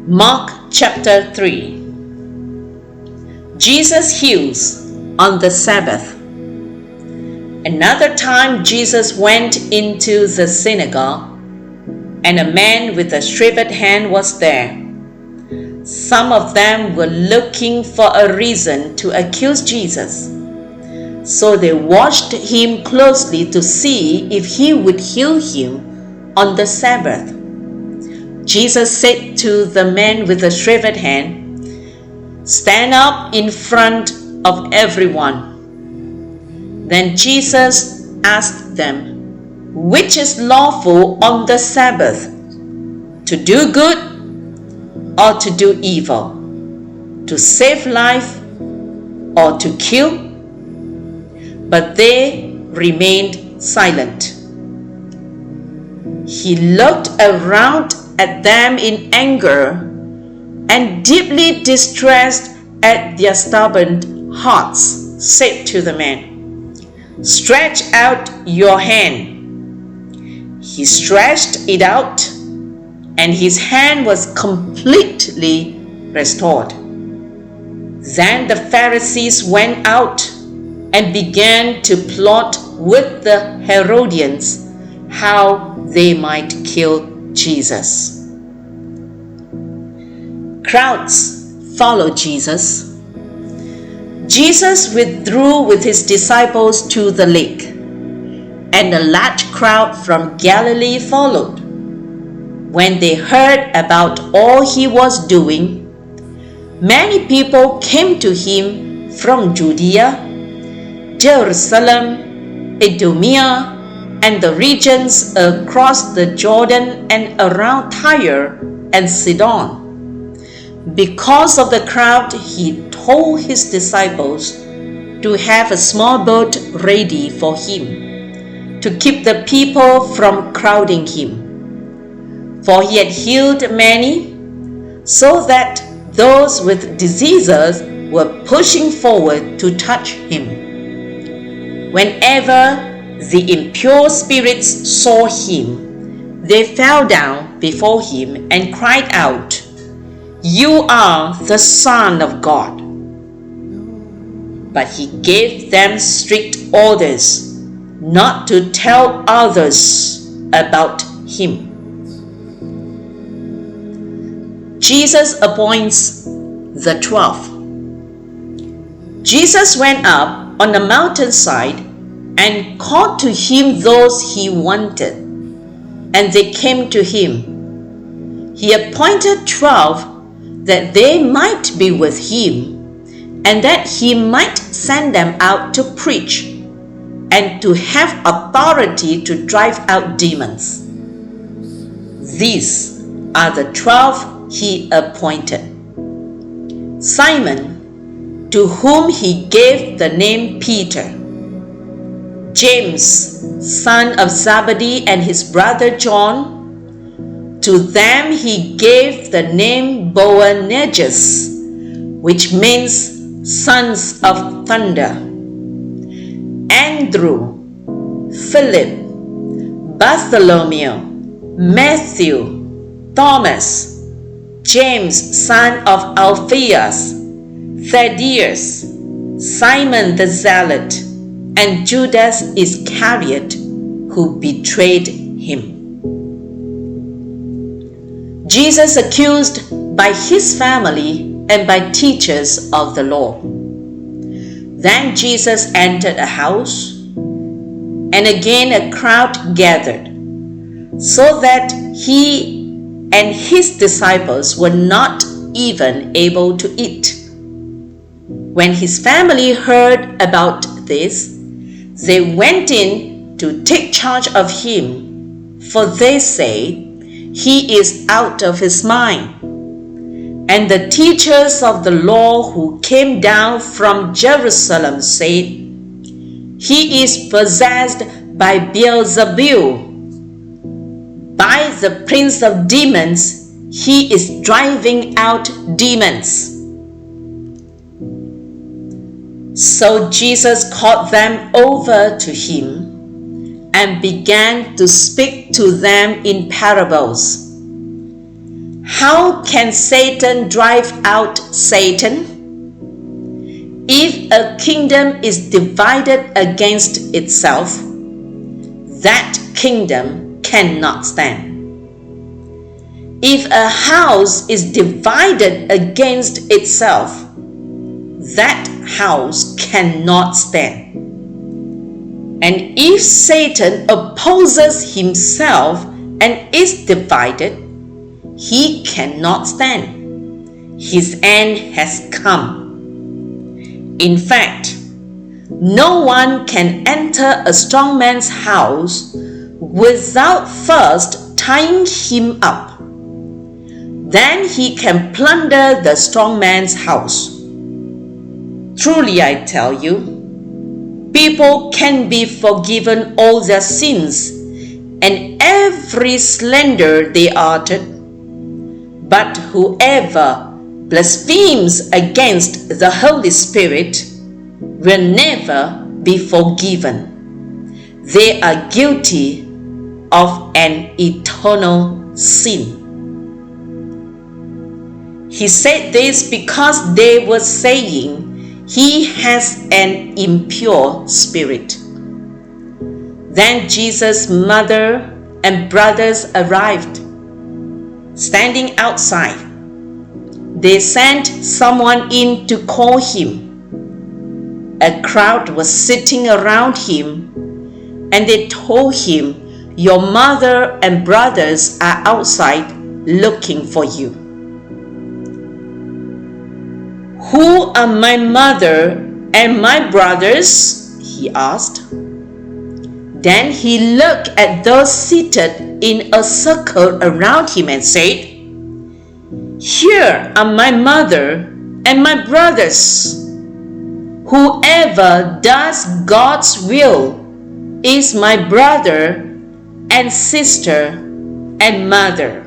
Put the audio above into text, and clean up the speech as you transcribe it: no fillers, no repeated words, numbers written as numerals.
Mark chapter 3. Jesus heals on the Sabbath. Another time Jesus went into the synagogue, and a man with a shriveled hand was there. Some of them were looking for a reason to accuse Jesus. So they watched him closely to see if he would heal him on the Sabbath. Jesus said to the man with the shriveled hand, "Stand up in front of everyone." Then Jesus asked them, "Which is lawful on the Sabbath, to do good or to do evil, to save life or to kill?" But they remained silent. He looked around at them in anger and, deeply distressed at their stubborn hearts, said to the man, "Stretch out your hand." He stretched it out, and his hand was completely restored. Then the Pharisees went out and began to plot with the Herodians how they might kill Jesus. Crowds followed Jesus. Jesus withdrew with his disciples to the lake, and a large crowd from Galilee followed. When they heard about all he was doing, many people came to him from Judea, Jerusalem, Idumea, and the regions across the Jordan and around Tyre and Sidon. Because of the crowd, he told his disciples to have a small boat ready for him, to keep the people from crowding him. For he had healed many, so that those with diseases were pushing forward to touch him. Whenever the impure spirits saw him, they fell down before him and cried out, "You are the Son of God." But he gave them strict orders not to tell others about him. Jesus appoints the 12. Jesus went up on the mountainside and called to him those he wanted, and they came to him. He appointed 12 that they might be with him, and that he might send them out to preach and to have authority to drive out demons. These are the 12 he appointed: Simon, to whom he gave the name Peter; James, son of Zebedee, and his brother John. To them he gave the name Boanerges, which means sons of thunder; Andrew, Philip, Bartholomew, Matthew, Thomas, James, son of Alphaeus, Thaddeus, Simon the Zealot, and Judas Iscariot, who betrayed him. Jesus accused by his family and by teachers of the law. Then Jesus entered a house, and again a crowd gathered, so that he and his disciples were not even able to eat. When his family heard about this, they went in to take charge of him, for they say, "He is out of his mind." And the teachers of the law who came down from Jerusalem said, "He is possessed by Beelzebul. By the prince of demons, he is driving out demons." So Jesus called them over to him and began to speak to them in parables. How can Satan drive out Satan? If a kingdom is divided against itself, that kingdom cannot stand. If a house is divided against itself, that house cannot stand. And if Satan opposes himself and is divided, he cannot stand. His end has come. In fact, no one can enter a strong man's house without first tying him up. Then he can plunder the strong man's house. Truly I tell you, people can be forgiven all their sins and every slander they uttered, but whoever blasphemes against the Holy Spirit will never be forgiven. They are guilty of an eternal sin. He said this because they were saying he has an impure spirit. Then Jesus' mother and brothers arrived. Standing outside, they sent someone in to call him. A crowd was sitting around him, and they told him, "Your mother and brothers are outside looking for you." "Who are my mother and my brothers?" he asked. Then he looked at those seated in a circle around him and said, "Here are my mother and my brothers. Whoever does God's will is my brother and sister and mother."